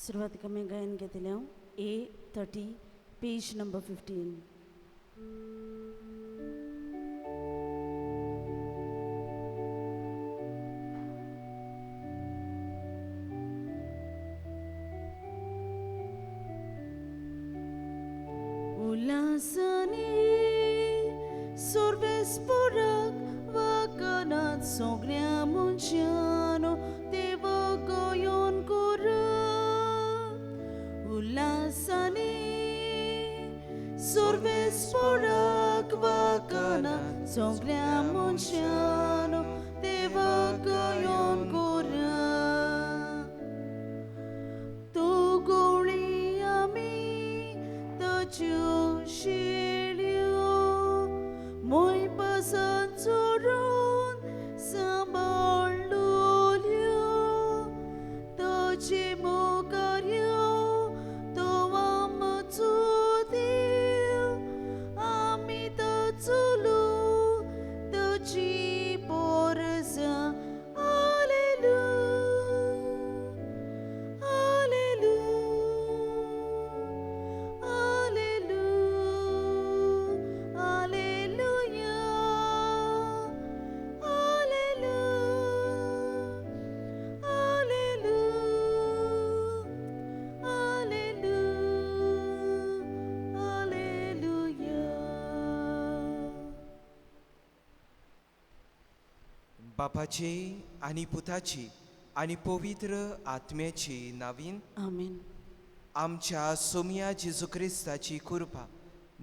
सुरुवातीक आमी गायन घेतलें A30 page number 15. उल्हासाने sorvesporak wakanat sognia munchiano devo goyon kora ulasani sorvesporak wakanat sognia munchiano devo goyon kora to gori ami to chushilio moi pasan turun sabalulio to chimokario to amatudio ami to tulu to chiporza hallelujah hallelujah hallelujah hallelujah बापाची आणि पुताची आणि पवित्र आत्म्याची नावीन आमेन. आमच्या सोमिया जेजू क्रिस्ताची कृपा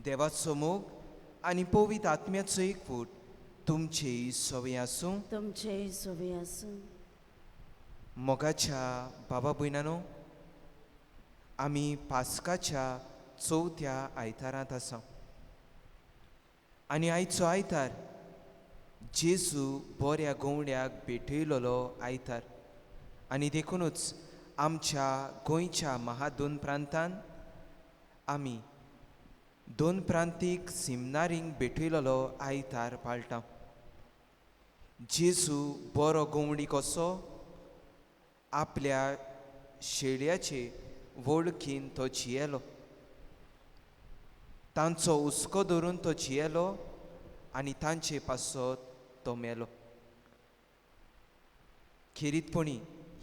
देवाचो मोग आणि पवित्र आत्म्याचो एकवट तुमचे सवय आसूं. तुमचे सोबे आसूं. मोगाच्या बाबा भयणानो, आमी पास्काच्या चवथ्या आयतारांत आसा आनी आयचो आयतार जेजू बऱ्या गवंड्याक भेटयलोलो आयतार आनी देखूनच आमच्या गोंयच्या दोन प्रांतांत आमी दोन प्रांतीक सिमनारींक भेटयलोलो आयतार पाळटा. जेजू बरो गवंडी कसो आपल्या शेळयाचे वळखीन तो जियेलो, तांचो हुस्को धरून तो जियेलो आनी तांचे पासत तो मेलो. खेरीतपणी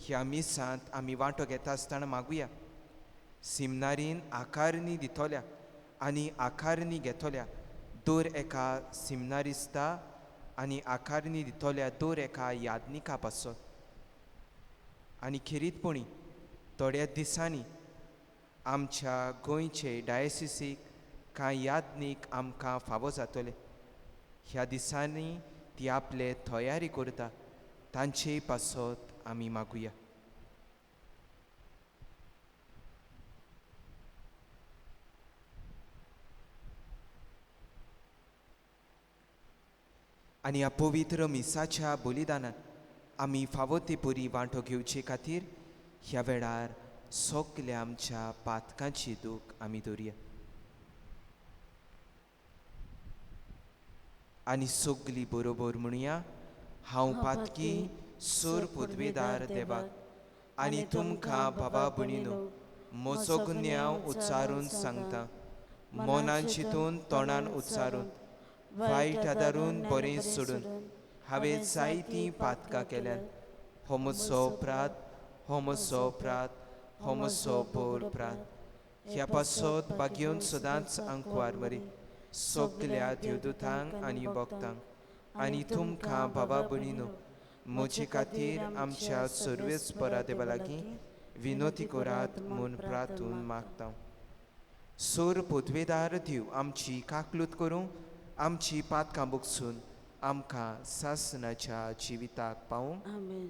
ह्या मिसांत आमी वांटो घेता आसतना मागुया, सिमनारीन आकारणी दितोल्या आनी आकारणी घेतोल्या दर एका सिमनारिस्ता आनी आकारणी दितोल्या दर एका यादनिका पासत. आनी खेरीतपणी थोड्या दिसांनी आमच्या गोंयचे डायसिसीक कांय यादनीक आमकां फावो जातले. ह्या दिसांनी ती आपले तयारी करता, तांचे पासत आमी मागुया. आनी ह्या पवित्र मिसाच्या बलिदानात आमी फावो ते परी वांटो घेवचे खातीर ह्या वेळार सगल्या आमच्या पातकांची दूख आमी दवरया. आनी सगली बरोबर म्हणुया, हांव पातकी सूर पुदवेदार देवाक आनी तुमकां बाबा भयणीनो म्हजो गुन्यांव उच्चारून सांगता, मनान चिंतून तोंडान उच्चारून वायट आदारून बरें सोडून हांवें जायतीं पातकां केल्यात. हो म्हजो अपराध, हो म्हजो अपराध, हो म्हजो बोर अपराध. ह्या पासत बागेवन सदांच आंकवार मरे सगल्या देवदूतांक आनी भक्तांक आनी तुमकां बाबा भयणीनो म्हजे खातीर आमच्या सर्वेस्परा देवा लागीं विनोती करात म्हूण प्रार्थून मागता. सोर पुदवेदार देव आमची काकलूत करूं, आमची पातकां बुगसून आमकां सासणाच्या जिविताक पावूं. आमेन.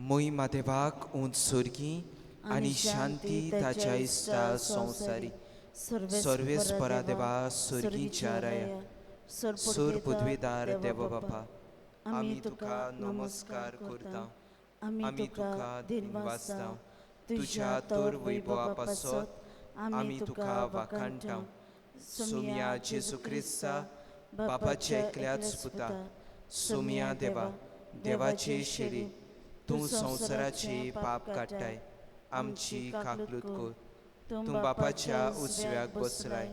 मोहिमा देवाक उंच सुर्गी आनी शांती ताच्या इश्टा संवसारी सर्वेस्परा देवा सुर्गीच्या राया सूर पदवीदार देव बापा आमी तुका नमस्कार करता आमी तुका दिन वाजता तुझ्या तोर वैभवा पासत आमी तुका वाखाणटा सोमिया जेजू क्रिस्ता बापाचे एकल्याच पुता सोमिया देवा देवाचे शेरी तूं संवसाराची पाप काडटाय आमची काकलूत कर तूं बापाच्या उजव्याक बसलाय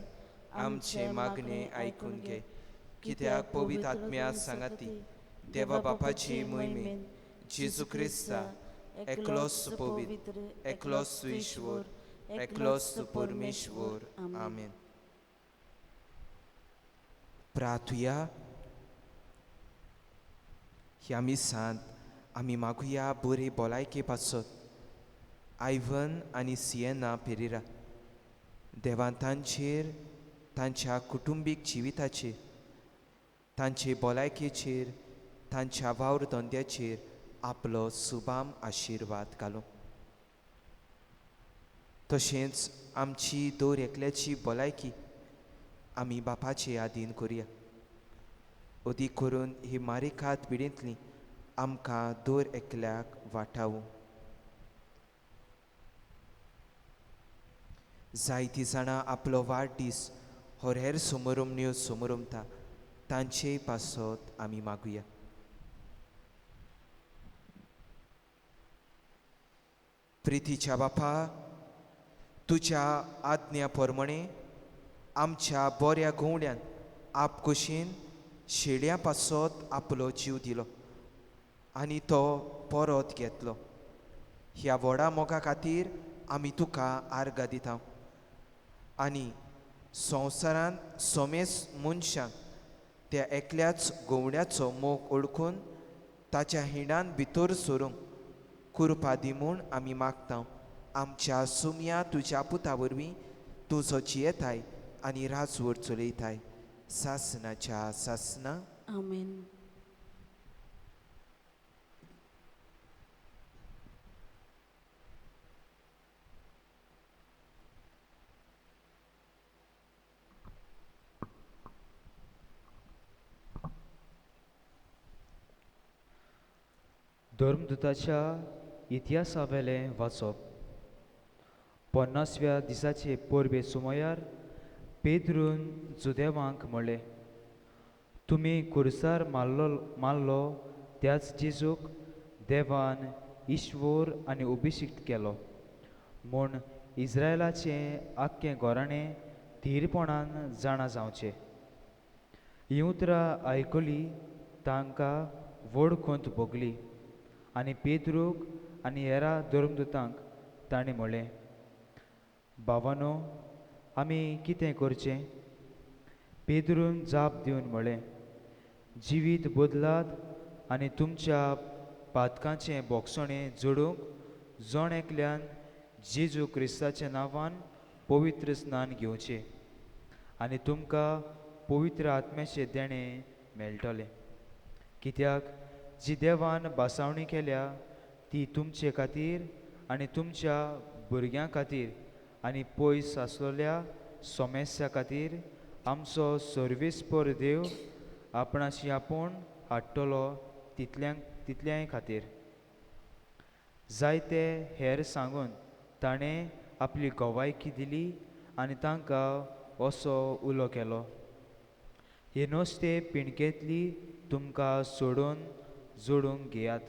आमचे मागणे आयकून घे कित्याक पवित्र आत्म्या सांगाती देवा बापाची मोहिमेन जेजू क्रिस्ता एकलोच पवित्र एकलोच ईश्वर एकलोच परमेश्वर आमेन. प्रार्थुया. ह्या मिसांत आमी मागुया बरी भलायकी पासत आयवन आनी सियेना पेरेरा देवान तांचेर तांच्या कुटुंबीक जिविताचेर तांचे भलायकेचेर तांच्या वावर धंद्याचेर आपलो सुबाम आशिर्वाद घालो. तशेंच आमची दर एकल्याची भलायकी आमी बापाचे आदीन करुया. अदीक करून ही मारिकात पिडींतली आमकां दर एकल्याक वाटावूं. जायतीं जाणां आपलो वाडदीस हो हेर समारंभण्यो समारंभता तांचे पासत आमी मागुया. प्रितीच्या बापा तुज्या आज्ञा प्रमाणे आमच्या बऱ्या घोवड्यान आपकुशीन शेड्या पासत आपलो जीव दिलो आनी तो परत घेतलो. ह्या व्हडा मोगा खातीर आमी तुका आर्गां दिता आनी संवसारांत सोमेस मनशांक त्या एकल्याच घोवड्याचो मोग ओळखून ताच्या हिंडान भितर सरूंक कृपा दी म्हूण आमी मागता. आमच्या सुम्या तुज्या पुता वरवीं तुजो जियेताय आनी राजवट चलयताय सासनाच्या सासना. आमेन. धर्मदुताच्या इतिहासावेलें वाचप. 50व्या दिसाचे परबे सुमार पेद्रून जुदेवांक म्हणलें, तुमी खुर्सार मारलो त्याच जेजूक देवान ईश्वर आनी अभिशिक्त केलो म्हूण इस्रायलाचें आख्खें घोराणें धीरपणान जाणा जावचें. हीं उतरां आयकली तांकां व्हड खोंत भोगली आनी पेद्रूक आनी हेरा धर्मदुतांक ताणें म्हणलें, भावानो आमी कितें करचें? पेद्रून जाप दिवन म्हणलें, जिवीत बदलात आनी तुमच्या पातकांचें बोगसणें जोडूंक जण एकल्यान जेजू क्रिस्ताच्या नांवान पवित्र स्नान घेवचें आनी तुमकां पवित्र आत्म्याचें देणें मेळटलें. कित्याक जी देवान बासावणी केल्या ती तुमचे खातीर आनी तुमच्या भुरग्यां खातीर आनी पयस आसलेल्या सोमेस्या खातीर आमचो सर्वेस्पर देव आपणाची आपूण हाडटलो तितल्याय खातीर. जायते हेर सांगून ताणें आपली गोवायकी दिली आनी तांकां असो उलो केलो, हे नुस्ते पिणकेंतली तुमकां सोडून जोडूंक घेयात.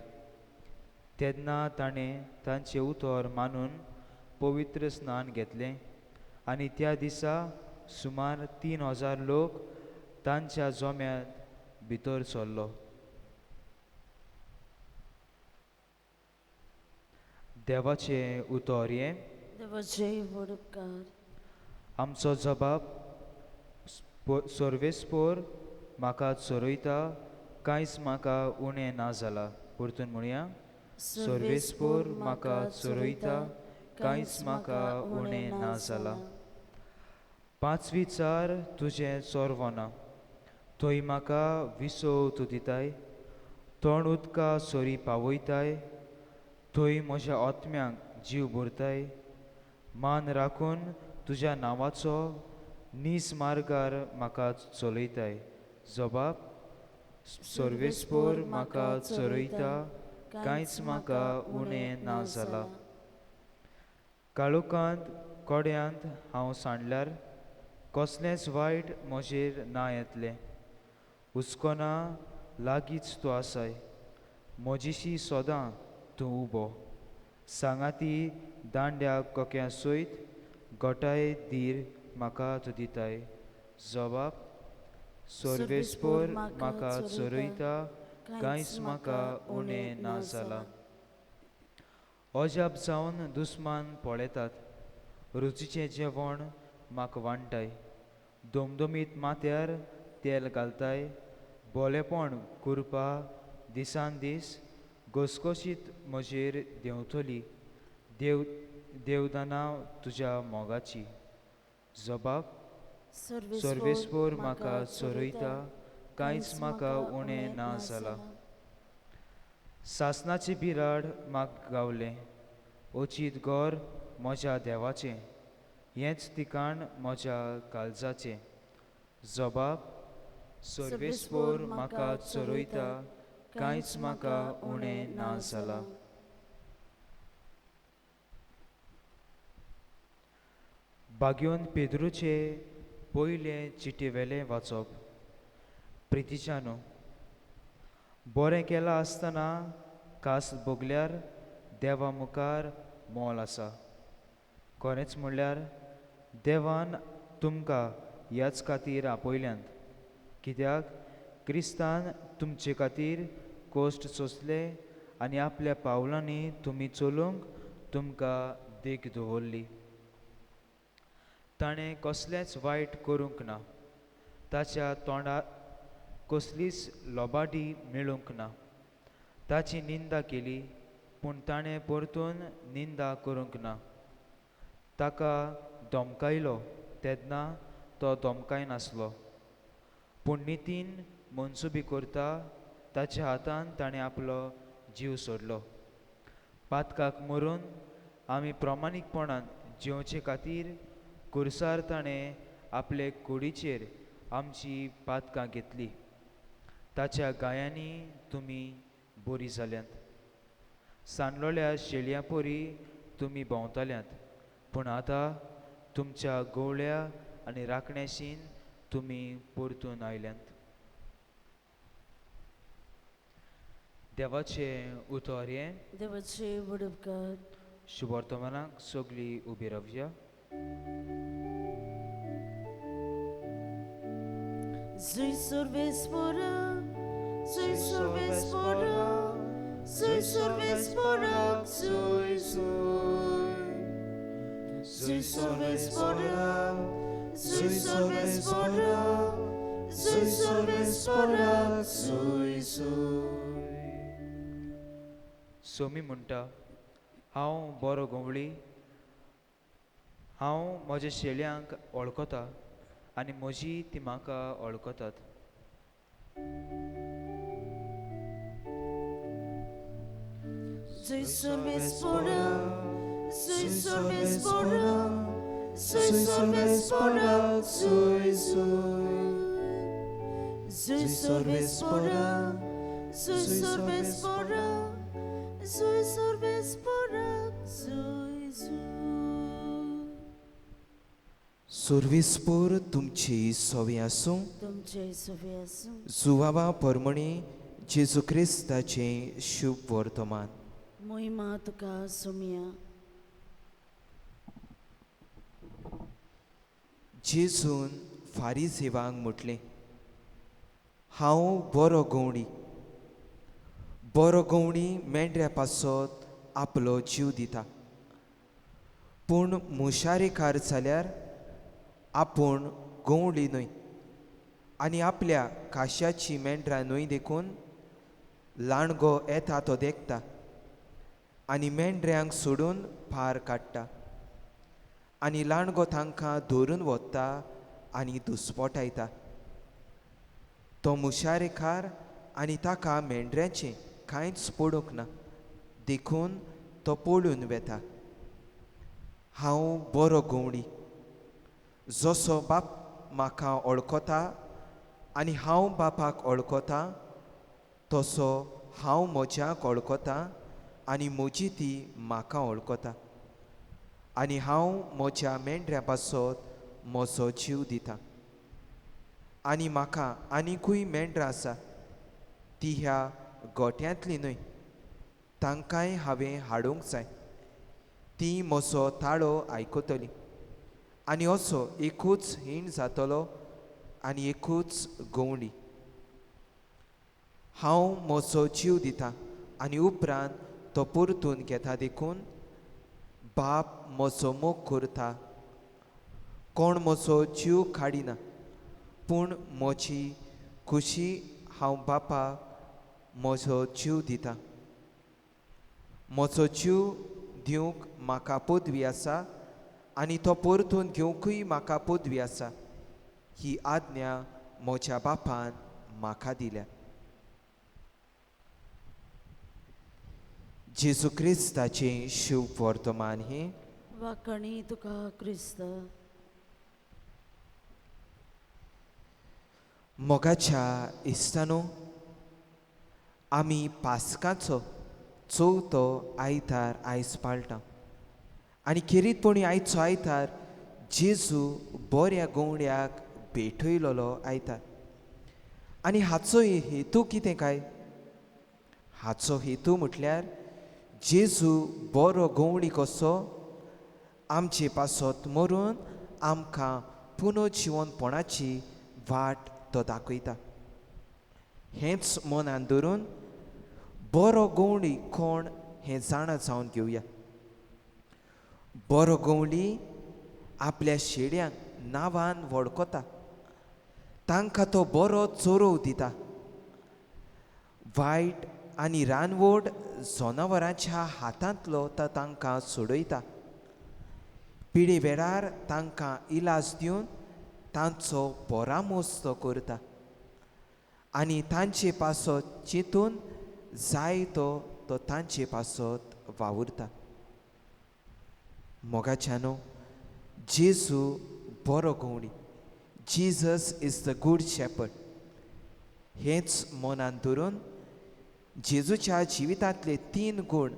तेन्ना ताणें तांचें उतर मानून पवित्र स्नान घेतलें आनी त्या दिसा सुमार 3000 लोक तांच्या जोम्यांत भितर सरलो. देवाचें उतर हें. देवाचे व्हड उपकार. आमचो जबाब सर्वेस्पोर म्हाका चोरयता कांयच म्हाका उणें ना जालां. परतून म्हणया, सर्वेस्पोर म्हाका चोरयता कांयच म्हाका उणें ना जालां. 5 विचार तुजें चोरवना, थंय म्हाका विसव तूं दिताय, तोंड उदका सोरी पावयताय, थंय म्हज्या आत्म्यांक जीव भरताय. मान राखून तुज्या नांवाचो नीस मार्गार म्हाका चलयताय. जबाब: सर्वेस्पोर म्हाका चरयता, कांयच म्हाका उणें ना जाला. काळोखांत कोड्यांत हांव सांडल्यार कसलेंच वायट म्हजेर ना येतलें. हुस्कोना लागींच तूं आसाय, म्हजीशी सदां तूं उबो. सांगाती दांड्या कोक्यां सयत गोठाय धीर म्हाका तूं दिताय. जबाब: सर्वेस्पोर म्हाका चरयता, कांयच म्हाका उणें ना जाला. अजाप जावन दुस्मान पळयतात, रुचीचें जेवण म्हाका वांटाय. दोमदोमीत माथ्यार तेल घालताय, बोलेपण करपा दिसान दीस घसघशीत म्हजेर देंवतली. देवदानां तुज्या मोगाची. जबाब: सर्वेस्पोर म्हाका चरयता, कांयच म्हाका उणें ना जाला. सासणाची बिराड म्हाका गावलें, ओचीत गोर म्हज्या देवाचें. हेंच ठिकाण म्हज्या काळजाचें. जबाब: सर्वेस्पोर म्हाका चरयता, कांयच म्हाका उणें ना जाला. बागेवन पेद्रूचे पयलें चिटेवेलें वाचप. प्रितीच्यानो, बरें केलां आसतना कास भोगल्यार देवा मुखार मोल आसा. खरेंच म्हणल्यार देवान तुमकां ह्याच खातीर आपयल्यांत, कित्याक क्रिस्तान तुमचे खातीर कोश्ट सोंसले आनी आपल्या पावलांनी तुमी चलूंक तुमकां देख दवरली. ताणें कसलेंच वायट करूंक ना, ताच्या तोंडार कसलीच लोबाडी मेळूंक ना. ताची निंदा केली, पूण ताणें परतून निंदा करूंक ना. ताका धमकायलो तेन्ना तो धमकायनासलो, पूण नितीन मनसुबी करता ताच्या हातान ताणें आपलो जीव सोडलो. पातकाक मरून आमी प्रामाणीकपणान जिवचे खातीर खुर्सार ताणें आपले कुडीचेर आमची पातकां घेतली. ताच्या गायांनी तुमी बरी जाल्यांत. सांडलोल्या शेळयां परी तुमी भोंवताल्यांत, पूण आतां तुमच्या गवळ्या आनी राखण्याशीन तुमी परतून आयल्यांत. देवाचें उतर हें. देवाचे वडपकार. शुभवर्तमानाक सगळीं उबी रावया. Soy sorbespora, soy sorbespora, soy sorbespora, soy soy. Soy sorbespora, soy sorbespora, soy sorbespora, soy soy. Somi म्हणटा, हांव बरो गवळी. हांव म्हज्या शेळयांक वळखता आनी म्हजी ती म्हाका वळखतात. Soy sorbespora, soy sorbespora, soy sorbespora, soy soy. Soy sorbespora, soy sorbespora, soy sorbespora, soy soy. सर्वेस्पोर तुमची सोवी आसूं. तुमचे सोबे आसूं. जुवावा परमणी जेजू क्रिस्ताचें शुभ वर्तमान. मोहिमा तुका सोमिया. जेजून फारिसेवांक म्हटलें, हांव बरो गवंडी. बरो गवंडी मेंढऱ्या पासत आपलो जीव दिता. पूण मुशारेकार जाल्यार आपूण गवंडी न्हय आनी आपल्या काश्याची मेंढरां न्हय देखून लांडगो येता तो देखता आनी मेंढऱ्यांक सोडून भार काडटा. आनी लांडगो तांकां धरून वता आनी दुस्पटायता. तो मुशारेकार आनी ताका मेंढऱ्याचें कांयच पडूंक ना देखून तो पळून वेता. हांव बरो गवंडी. जसो बाप म्हाका वळखता आनी हांव बापाक वळखता, तसो हांव म्हज्याक वळखता आनी म्हजी ती म्हाका वळखता. आनी हांव म्हज्या मेंढऱ्या पासत म्हजो जीव दितां. आनी म्हाका आनिकूय मेंढरां आसा, ती ह्या गोठ्यांतली न्हय. तांकांय हांवें हाडूंक जाय. ती म्हजो ताळो आयकतली. आनी असो एकूच हीण जातलो आनी एकूच गवंडी. हांव म्हजो जीव दितां आनी उपरांत तो परतून घेता देखून बाप म्हजो मोग करता. कोण म्हजो जीव काडिना, पूण म्हजी खुशी हांव बापाक म्हजो जीव दितां. म्हजो जीव दिवंक म्हाका पदवी आसा आनी तो परतून घेवंकूय म्हाका पदवी आसा. ही आज्ञा म्हज्या बापान म्हाका दिल्या. जेजू क्रिस्ताचें शिव वर्तमान हें वाकणी तुका क्रिस्त. मोगाच्या इस्तानो, आमी पास्काचो चवथो आयतार आयज पाळटा. आनी खेरीतपणी आयचो आयतार जेजू बऱ्या गवंड्याक भेटयलोलो आयतार. आनी हाचो हेतू कितें काय? हाचो हेतू म्हटल्यार जेजू बरो गवंडी कसो आमचे पासत मरून आमकां पुनर्जीवनपणाची वाट तो दाखयता. हेंच मनान धरून बरो गवंडी कोण हें जाणा जावन घेवया. बरो गवंडी आपल्या शेड्यांक नांवान वळखता. तांकां तो बरो चोरव दिता. वायट आनी रानवड जनावरांच्या हातांतलो तो तांकां सोडयता. पिडे वेळार तांकां इलाज दिवन तांचो परामोस तो करता. आनी तांचे पासत चिंतून जाय तो तांचे पासत वावुरता. मोगाच्यानो, जेजू बरो गवंडी. Jesus is the good shepherd. हेंच मनान धरून जेजूच्या जिवितांतले 3 गूण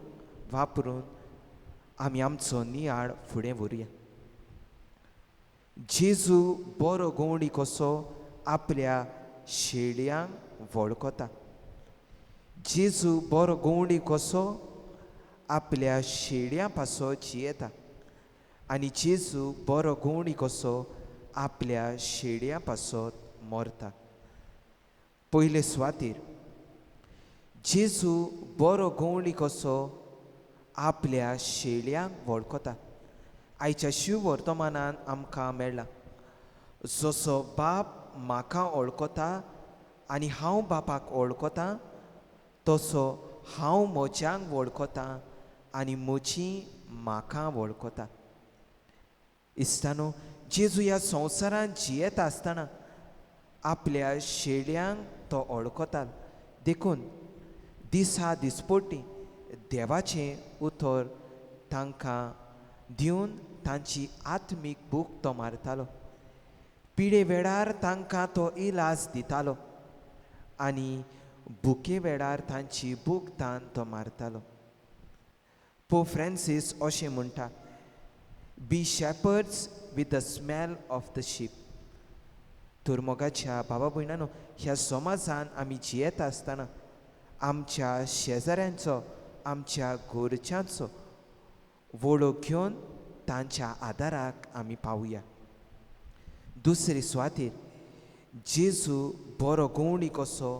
वापरून आमी आमचो नियाळ फुडें व्हरुया. जेजू बरो गवंडी कसो आपल्या शेळयांक वळखता. जेजू बरो गवंडी कसो आपल्या शेळयां पासत जियेता. आनी जेजू बरो गवंडी कसो आपल्या शेळयां पासत मरता. पयले सुवातेर जेजू बरो गवंडी कसो आपल्या शेळयांक वळखता. आयच्या शिव वर्तमानान आमकां मेळ्ळा. जसो बाप म्हाका वळखता आनी हांव बापाक वळखता, तसो हांव म्हज्यांक वळखता आनी म्हजीं म्हाका वळखता. इस्तानो, जेजू ह्या संवसारांत जियेता आसतना आपल्या शेळयांक तो वळखता. देखून दिसा दिसपट्टी देवाचें उतर तांकां दिवन तांची आत्मीक भूक तो मारतालो. पिडे वेळार तांकां तो इलाज दितालो आनी भुके वेळार तांची भूक तान तो मारतालो. पोप फ्रांसीस अशें म्हणटा, be shepherds with the smell of the sheep. तर मोगाच्या बाबा भयणांनो, ह्या समाजान आमी जियेता आसतना आमच्या शेजाऱ्यांचो, आमच्या घरच्यांचो वळख घेवन तांच्या आदाराक आमी पावुया. दुसरे सुवातेर जेजू बरो गवंडी कसो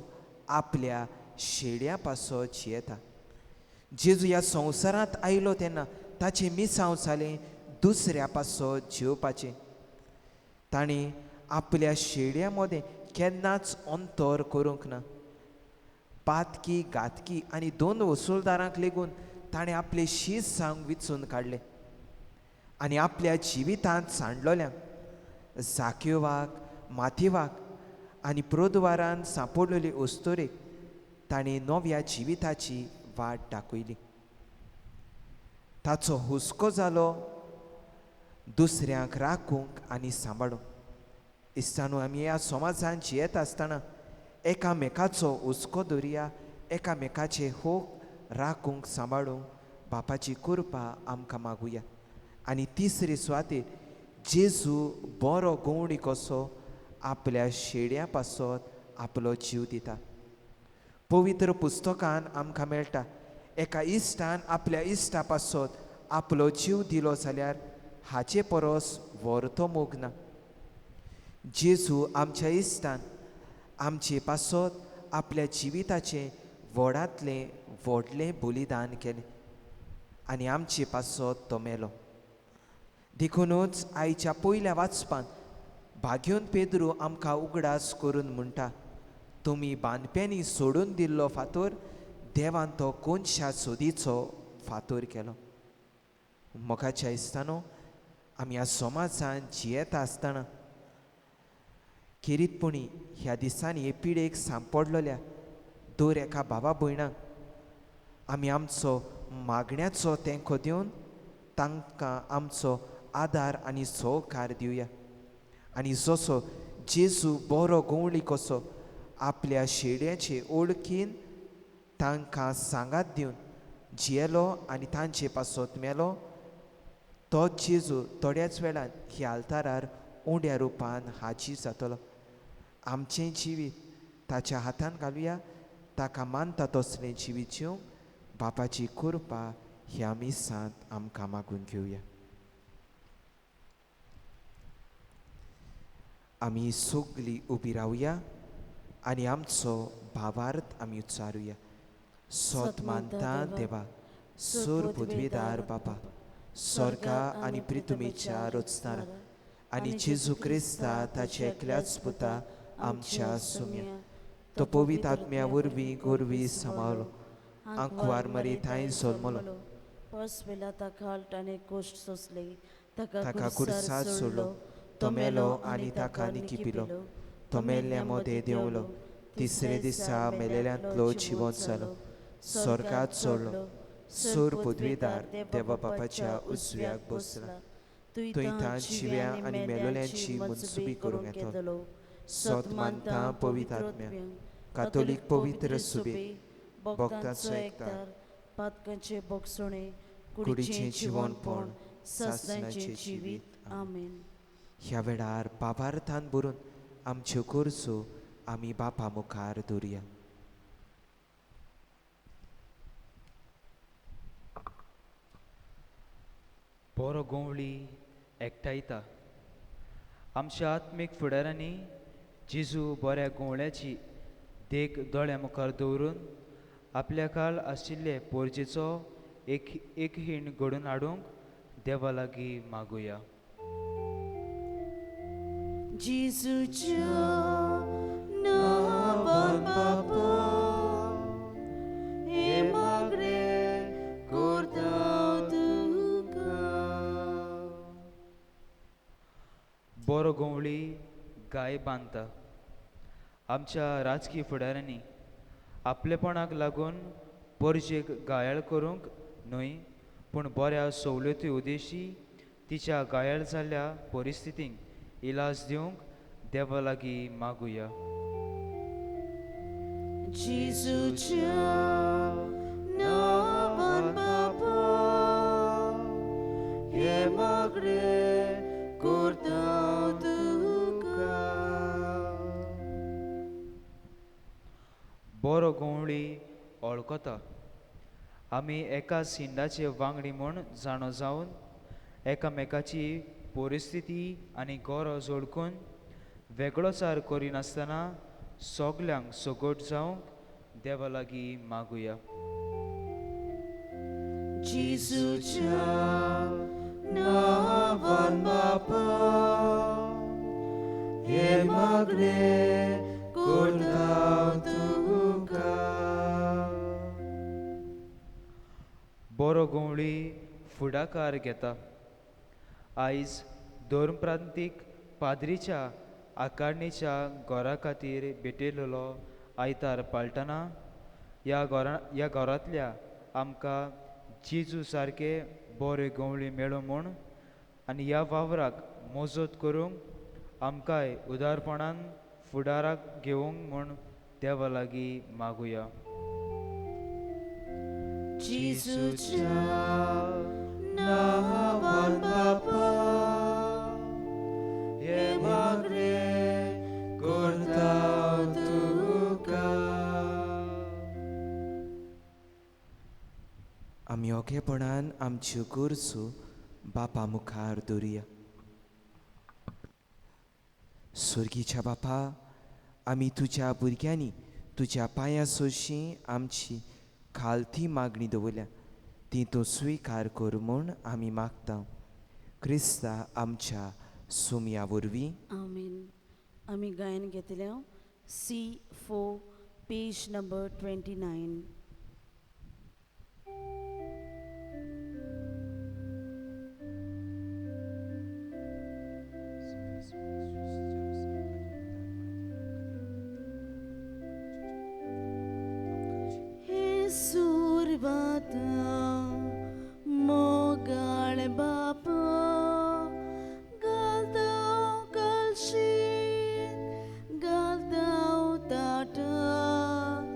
आपल्या शेड्या पासत जियेता. जेजू ह्या संवसारांत आयलो तेन्ना ताचें मिसांव जालें दुसऱ्या पासत जिवपाचें. ताणें आपल्या शेड्या मदें केन्नाच अंतर करूंक ना. पातकी, घातकी आनी 2 वसूलदारांक लेगून ताणें आपलें शीस सांग विचून काडलें. आनी आपल्या जिवितांत सांडलोल्यांक, झाकेवाक, माथेवाक आनी प्रद्वारान सांपडलेले अस्तोरेक ताणें नव्या जिविताची वाट दाखयली. ताचो हुस्को जालो दुसऱ्यांक राखूंक आनी सांबाळूंक। इस्तानू आमी ह्या समाजान जियेत आसतना एकामेकाचो हुस्को दवरया, एकामेकाचे होक राखूंक सांबाळूंक बापाची कृपा आमकां मागुया। आनी तिसरे सुवातेर जेजू बरो गवंडी कसो आपल्या शेड्या पासत आपलो जीव दिता। पवित्र पुस्तकान आमकां मेळटा एका इश्टान आपल्या इश्टा पासत आपलो जीव दिलो जाल्यार हाचे परस व्हड मोग ना। जेजू आमच्या इश्टान आमचे पासत आपल्या जिविताचें व्हडांतलें व्हडलें बलिदान केलें आनी आमचे पासत तो मेलो। देखूनच आयच्या पयल्या वाचपान भाग्योन पेद्रू आमकां उगडास करून म्हणटा, तुमी बांदप्यांनी सोडून दिल्लो फातर देवान तो कोनशा सोदीचो फातर केलो। मोगाच्या इस्तानो आमी ह्या समाजान जियेता आसतना खेरीतपणी ह्या दिसांनी हे पिडेक सांपडलेल्या दर एका भावा भयणांक आमी आमचो मागण्याचो तेंको दिवन तांकां आमचो आदार आनी सहकार दिवया। आनी जसो जेजू बरो गवंडी कसो आपल्या शेड्याचे ओळखीन तांकां सांगात दिवन जियेलो आनी तांचे पासत मेलो, तोच जेजू थोड्याच वेळान ह्या आल्तारार उंड्या रुपान हाजीर जातलो। आमचें जिवीत ताच्या हातान घालुया, ताका मानता तसलें जिवीत जिवंक बापाची कृपा ह्या मिसांत आमकां मागून घेवया। आमी सगळीं उबी रावया आनी आमचो भावार्थ आमी उच्चारुया। सोत मानता देवा, सूर पृथ्वीदार बापा, स्वर्गा आनी पृथ्वीच्या रचणारा आनी जेजू क्रिस्ता ताचे एकल्याच पुता आमच्या सुम्या, तो पवित्र आत्म्या वरवीं गोरवी सांबाळलो, आंकवार मरी थंय जल्मलो, पसवेला ताका आनी कोश्ट सोंसली, ताका कुर्सार सोडलो, तो मेलो आनी ताका निकिपिलो, तो मेल्ल्या मदें देंवलो, तिसरे दिसा मेलेल्यांतलो जिवंत जालो, स्वर्गात चडलो, सूर पृथ्वीदार देवा बापाच्या उजव्याक बसला, थंय तां जिव्या आनी मेलोल्यांची मनसुबी करूंक येतलो। सोत मानता पवित्र आत्म्या, कातोलीक पवित्र सुबे, भक्तांचो एकदार, पातकांचे बोगसणे, कुडीचें जिवनपण, सासणाचें जिवीत। आमेन। ह्या वेळार बाबार्थान बरोवन आमच्यो गरजो आमी बापा मुखार दवरया। बरो गवळी एकठांयता। आमच्या आत्मीक फुडाऱ्यांनी जेजू बऱ्या गवळ्याची देख दोळ्या मुखार दवरून आपल्या काळ आशिल्ले पोरजेचो एक हिण घडून हाडूंक देवा लागीं मागुया। जेजूच्या नांवान बापा, हे मागणे करता तुका। बरो गवळी गाय बांदता। आमच्या राजकीय फुडाऱ्यांनी आपलेपणाक लागून परजेक घायाळ करूंक न्हय, पूण बऱ्या सवलती उदेशी तिच्या घायाळ जाल्ल्या परिस्थितींक इलाज दिवंक देवा लागीं मागुया। जेजूच्या नांवान बापा, हे मागणे करता तुका। बरो गवळी वळखता। आमी एका सिंडाचे वांगडी म्हूण जाणो जावन एकामेकाची परिस्थिती आनी गरज ओळखून वेगळोचार करिनासतना सगल्यांक सगोट जावंक देवा लागीं मागुया। जेजूच्या नांवान बापा, हे मागणे करता तुका। बरो गवळी फुडाकार घेता। आयज धर्मप्रांतीक पाद्रीच्या आकारणीच्या घरा खातीर भेटयलेलो आयतार पाळटना ह्या घरांतल्या आमकां जेजू सारके बरे गवळी मेळो म्हूण आनी ह्या वावराक मोजत करूंक आमकांय उदारपणान फुडाराक घेवंक म्हूण देवा लागीं मागुया. जेजूच्या नावान बापा हे मागणे करता तुका. आमी ओगेपणान आमच्यो गरजो बापा मुखार दवरुया. स्वर्गीच्या बापा, आमी तुज्या भुरग्यांनी तुज्या पांयां सोशी आमची खालती मागणी दवरल्या ती तूं स्विकार कर म्हूण आमी मागता. क्रिस्ता आमच्या सुमया वरवीं. आमीन. आमी गायन घेतले C4 पेज नंबर 29. सुरवाता मोगाळ बापा घालताव कलशीन घालताव ताटात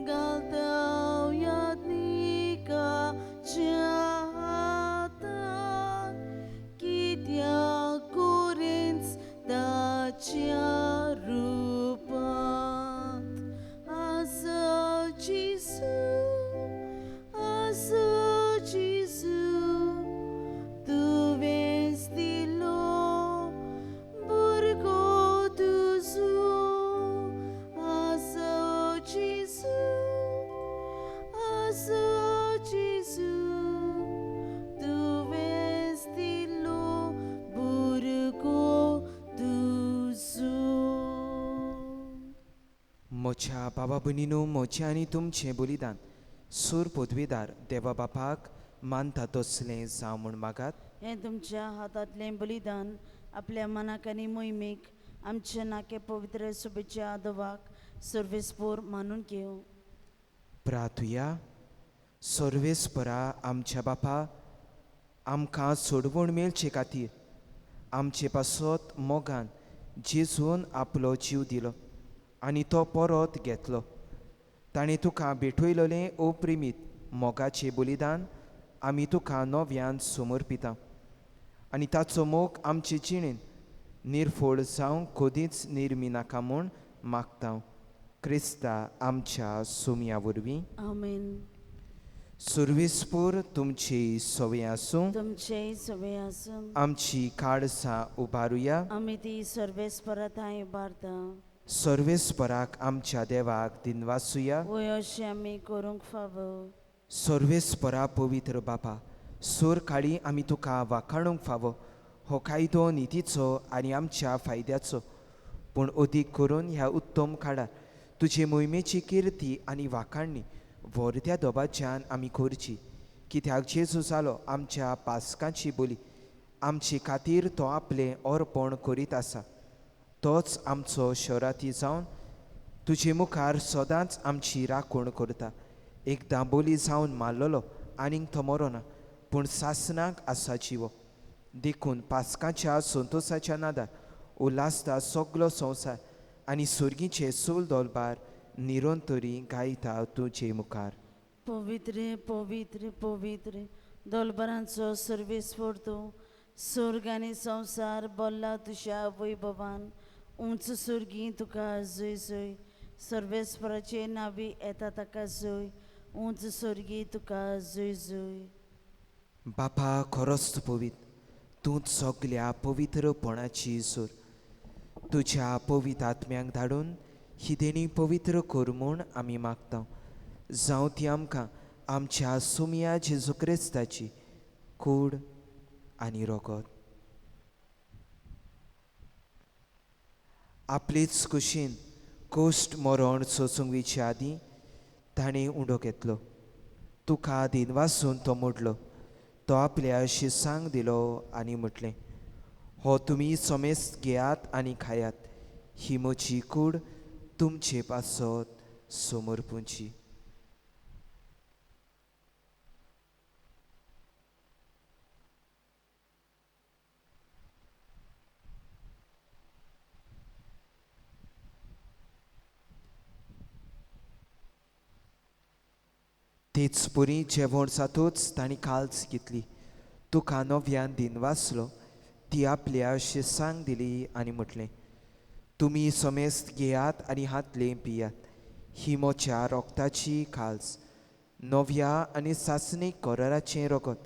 घालताव यादनिका हातान कित्याक कोरींच ताच्या रूपांत आसा जेजू. मोच्या बाबा भयणीनो, मोचें आनी तुमचें बलिदान सूर पदवीदार देवा बापाक मानता तसलें जावं म्हूण मागात. हें तुमच्या हातांतलें बलिदान आपल्या मनाक आनी मोहिमेक आमचे नाके पवित्र शुभेच्या आदवाक सर्वेस्पोर मानून घेवं. प्रार्थुया. सर्वेस्परा आमच्या बापा, आमकां सोडवण मेळचे खातीर आमचे पासत मोगान जेजून आपलो जीव दिलो आनी तो परत घेतलो. ताणें तुका भेटयलोलें अप्रिमीत मोगाचें बलिदान आमी तुका नव्यान समर्पिता आनी ताचो मोग आमचे जिणेन निर्फळ जावंक कदींच निर्मी नाका म्हूण मागता. क्रिस्ता आमच्या सुमया वरवीं. आमीन. सर्वेस्पूर तुमची सवय आसूं. तुमचे सवय आसूं आमची काळसां उबारुया. आमी ती सर्वेस्परात हांय उबारता. सर्वेस्पराक आमच्या देवाक दिनवासुया. वय अशें आमी करूंक फावो. सर्वेस्परा पवित्र बापा, सूर काळी आमी तुका वाखाणूंक फावो हो कायदो नितीचो आनी आमच्या फायद्याचो, पूण अदीक करून ह्या उत्तम काळार तुजे मोहिमेची किर्ती आनी वाखाणणी व्हरत्या दोबाच्यान आमी करची. कित्याक जेजू जालो आमच्या पासकांची बली, आमचे खातीर तो आपलें अर्पण करीत आसा. तोच आमचो शराती जावन तुजे मुखार सदांच आमची राखण करता. एकदां बोली जावन मारलोलो आनीक तो मरोना, पूण सासनाक आसा जिवो. देखून पासकाच्या संतोसाच्या नादार उल्हासता सगलो संवसार आनी सुर्गीचे सूल दोलबार निरंतरी गायता तुजे मुखार. पवित्र पवित्र पवित्र दोलबारांचो सर्वेस्वर तूं. स्वर्ग आनी संवसार बोल्ला तुज्या वैभवान. उंच सुर्गी तुका जय जय. सर्वेस्वराचे नावी येता ताका जय. उंच सुर्गी तुका जय जय. बापा खरोच पवित्र, तूंच सगल्या पवित्रपणाची सूर. तुज्या पवित्र आत्म्यांक धाडून ही देणी पवित्र कर म्हूण आमी मागता. जावं ती आमकां आमच्या सुमया जेजू क्रिस्ताची कूड आनी रोगत. आपलीच कुशीन कोश्ट मरण सोसूंक विच्या आदीं ताणें उंडो घेतलो. तुका दिनवासून तो मोडलो. तो आपल्या शिसांक दिलो आनी म्हटलें, हो तुमी समेस्त घेयात आनी खायात. ही म्हजी कूड तुमचे पासत समर्पूंची. तेच पुरी जेवण जातूच ताणी काल्स घेतली. तुका नव्यान दिन वाचलो ती आपल्या शिसांक दिली आनी म्हटलें, तुमी समेस्त घेयात आनी हातले पियात. ही म्हज्या रोगताची काल्स, नव्या आनी सासणीक कोराराचें रगत,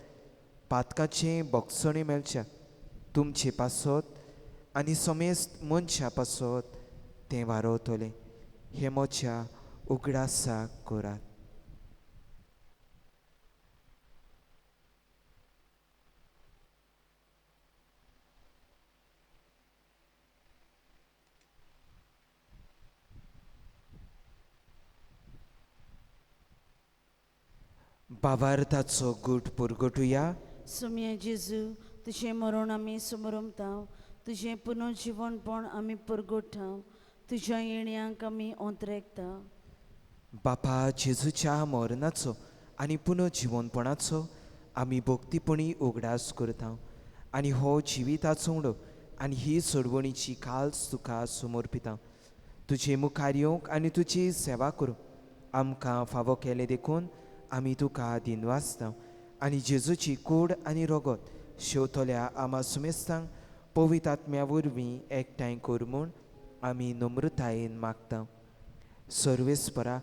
पातकाचें बोगसणे मेळच्या तुमचे पासत आनी समेस्त मनशा पासत तें वारोवतलें. हें म्हज्या उगडासाक करात. भावार्थाचो गूट पुरगटुया. सुमया जेजू तुझें मरण आमी समरमताव, तुझें पुनर्जिवणपण आमी परगटाव, तुज्या येण्याक आमी ओंत्रेकता. बापा जेजूच्या मरणाचो आनी पुनर्जिवनपणाचो आमी भोक्तीपणी उगडास करता आनी हो जिविताचो उंडो आनी ही सोडवणीची काल्स तुका समर्पिता. तुजे मुखार येवंक आनी तुजी सेवा करूंक आमकां फावो केलें देखून आमी तुका दिनवासता आनी जेजूची कूड आनी रगत शेवतल्या आमा सुमेस्तांक पवित्र आत्म्या वरवीं एकठांय कर म्हूण आमी नम्रतायेन मागता. सर्वेस्परा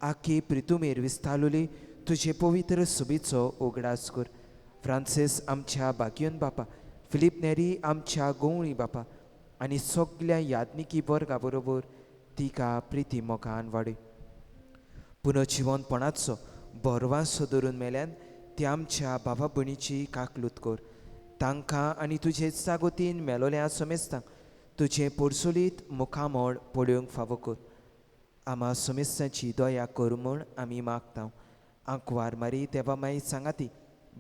आख्खी प्रितुमेर विस्तारलोली तुजे पवित्र सुबीचो उगडास कर. फ्रांसीस आमच्या बागयोन बापा, फिलीप नेरी आमच्या गोवळी बापा आनी सगल्या याज्ञिकी वर्गा बरोबर तिका प्रिती मोगान वाडय. पुनर्जिवनपणाचो बरवासो धरून मेल्यान ती आमच्या भावा भयणीची काकलूत कर. तांकां आनी तुजे जागोतीन मेलोल्या समेस्तांक तुजें पोरसुलीत मुखामोड पळोवंक फावो कर. आमा समेस्तांची दया कर म्हूण आमी मागता. आंकवार मारी देवा माई सांगाती,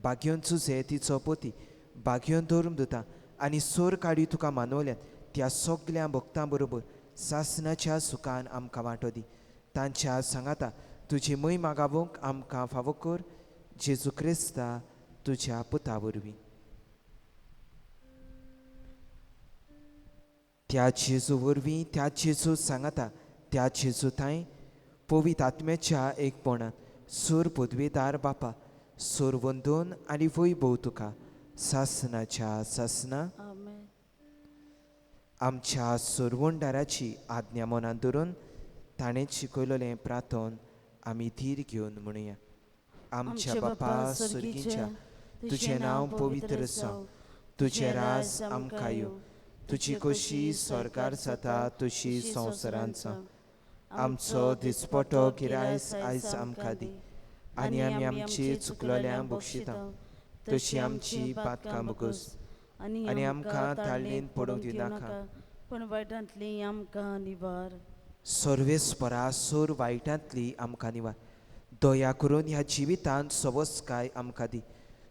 बागयोन चुजे तिचो पोती, बागयोन धर्म दिता आनी सोर काडी तुका मानवल्यान त्या सगल्या भक्तां बरोबर सासणाच्या सुखान आमकां वांटो दी. तांच्या सांगाता तुजी मय मागावंक आमकां फावो कर. जेजू क्रिस्ता तुज्या पुता वरवीं. त्या जेजू वरवीं त्या जेजू सांगाता त्या जेजू थंय पवित्र आत्म्याच्या एकपणान सोर पदवेदार बापा, सोर वंदन आनी वैभव तुका सासणाच्या सासना आमेन. आमच्या सोरवंडाराची आज्ञा मनान धरून ताणें शिकयलोलें प्रार्थन आमी धीर घेवन म्हणुया. आमच्या बापा सुर्गीच्या, तुजें नांव पवित्र जावं, तुजें राज आमकां येवं, तुजी कशी स्वर्गार जाता तशी संवसारांत जावं. आमचो दिसपटो गिरायस आयज आमकां दी आनी आमी आमची चुकलोल्यांक बक्षिता तशी आमची पातकां बगस आनी आमकां ताळणेन पडूंक दिनाका पण वायटांतली आमकां निवार. सर्वेस्परा सोर वायटांतली आमकां निवार. दया करून ह्या जिवितांत सवस्काय आमकां दी.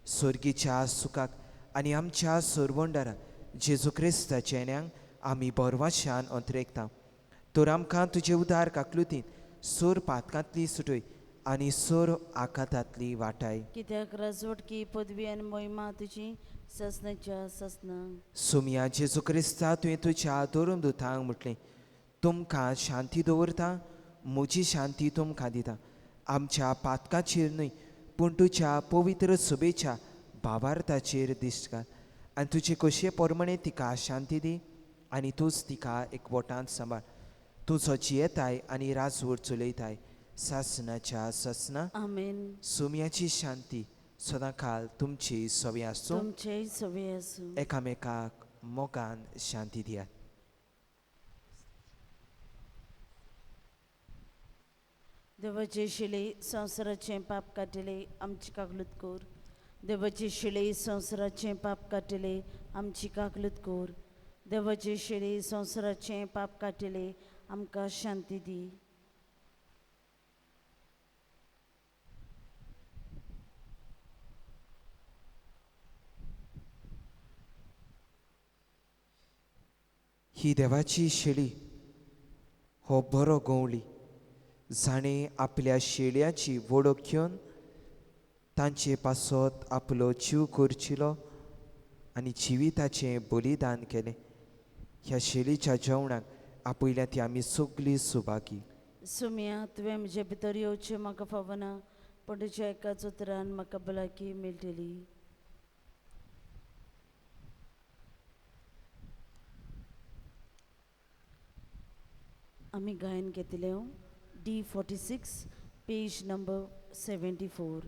स्वर्गीच्या सुखाक आनी आमच्या सोरवंडारा जेजू क्रिस्ताच्या येण्याक आमी बरवाशान अंतरेकता. तर आमकां तुजे उदार काकलुतीन सोर पातकांतली सुटय आनी सोर आकांतांतली वाटाय. कित्याक राजवटकी पदवी आनी मोहिमा तुजी ससनाच्या ससना. सुमया जेजू क्रिस्ता तुवें तुज्या धरून दुतांक म्हटलें, तुमकां शांती दवरता, म्हजी शांती तुमकां दिता. आमच्या पातकाचेर न्हय पूण तुज्या पवित्र सुबेच्या भावार्थाचेर दिश्ट घाल आनी तुजे कशे प्रमाणे तिका शांती दी आनी तूंच तिका एकवटांत सांबाळ. तुजो जियेताय आनी राजवट चलयताय सासणाच्या ससना. आमेन. सुमयाची शांती सदां काल तुमची सवी आसूं. तुमचेय सवे आसूं. एकामेकाक मोगान शांती दियात. देवाचे शिले संवसाराचें पाप काटिले आमची काकलूत कोर. देवाचे शिले संवसाराचें पाप काटिले आमची काकलूत कोर. देवाचे शिले संवसाराचें पाप काटिले आमकां शांती दी. ही देवाची शेळी, हो बरो गवळी, जाणें आपल्या शेळयाची वळख घेवन तांचे पासत आपलो जीव करचिलो आनी जिविताचें बलिदान केलें. ह्या शेळीच्या जेवणाक आपयल्या ती आमी सगळीं सुभागी. सुमया तुवें म्हजे भितर येवचें म्हाका फावना, पुंडेच्या एकाच उतरान म्हाका भलायकी मेळटली. आमी गायन घेतले D46 पेज नंबर 74.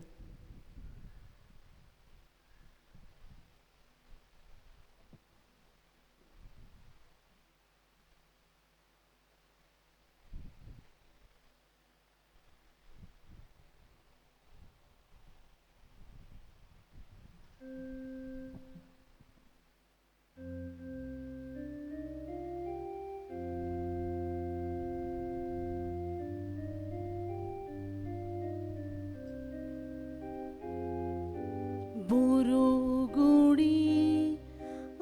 बुरुगुडी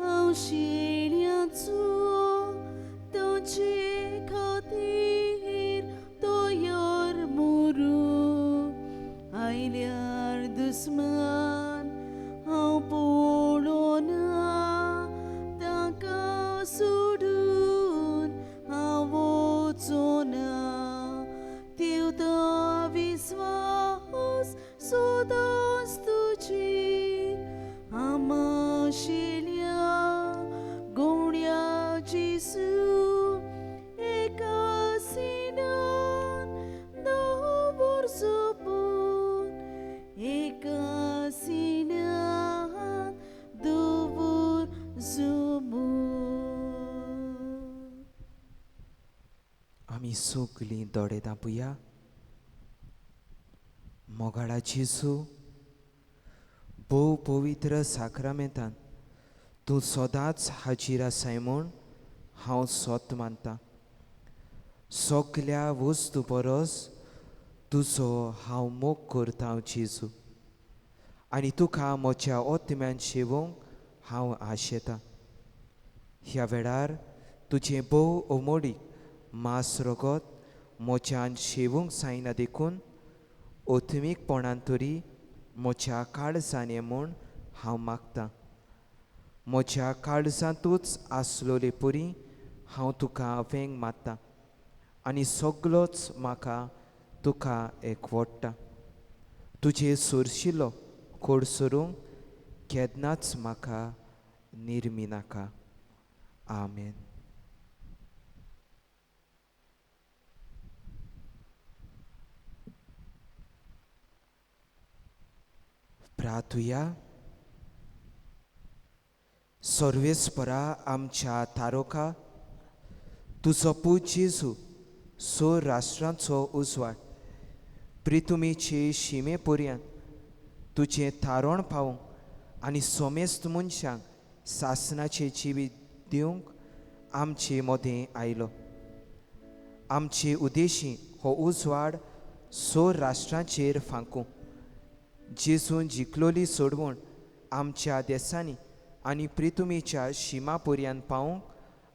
औशिण्याचो तुजे खातीर तोयर मुरू आयल्यार दुस्मान हांव पळोना ताका सोडून हांव वचोना तिवतो विस्वास सोदांच तुजेर आमाशिल्या गोंड्या जेसू एका सिनान दवर सोपून एका सिनान दवर सोपून. आमी सगलीं दोळे धांपुया. मोगाळा जेसू, भोव पवित्र साक्रामेंतान तूं सदांच हाजीर आसाय म्हूण हांव सोत मानतां. सगल्या वस्तू परस तुजो हांव मोग करतां जेजू, आनी तुका म्हज्या ओतम्यान शेवूंक हांव आशेतां. ह्या वेळार तुजें भोव अमोडीक मास रगत म्हज्यान शेवूंक जायना देखून ओतमीकपणान तरी म्हज्या काळजान ये म्हूण हांव मागतां. म्हज्या काळजांतूच आसलोले परी हांव तुका वेंग मारतां आनी सगलोच म्हाका तुका एकवडटा. तुजे सोरशिल्लो कोड सोरूंक केन्नाच म्हाका निर्मी नाका. आमेन. प्रार्थुया. सर्वेस्परा आमच्या तारोका, तुजो पूत जेजू सोर राष्ट्रांचो उजवाड प्रितुमेचे शिमे पर्यंत तुजें थारोण पावूंक आनी सोमेस्त मनशांक सासणाचें जिवीत दिवंक आमचे मोदें आयलो. आमचे उदेशी हो उजवाड सोर राष्ट्रांचेर फांकूं. जेजून जिखलोली सोडवण आमच्या देसांनी आनी प्रितुमेच्या शिमा पर्यंत पावूंक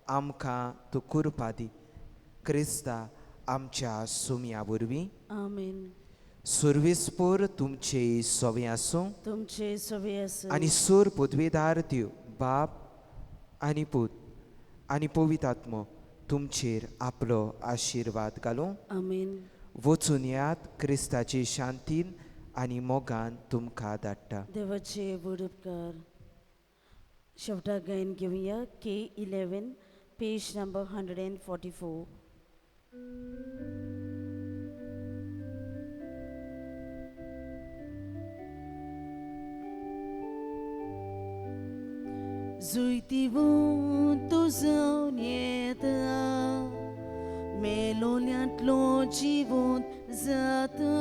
आमकां तूं कृपा दी. क्रिस्ता आमच्या सुमया वरवीं. आमेन. सर्वेस्पर तुमचे सोवे आसूं तुमचे सवे आसूं आनी सोर पदवेदार दिव बाप आनी पूत आनी पवित्र आत्मो तुमचेर आपलो आशिर्वाद घालूं. आमेन. वचून यात. क्रिस्ताची शांतीन आनी मोगान तुमकां धाडटा. देवाचे बूड उपकार. शेवटाक गायन घेवया K11 पेज नंबर 144. जुयतीवून तूं जावन येता मेलोल्यांतलो जिवंत जाता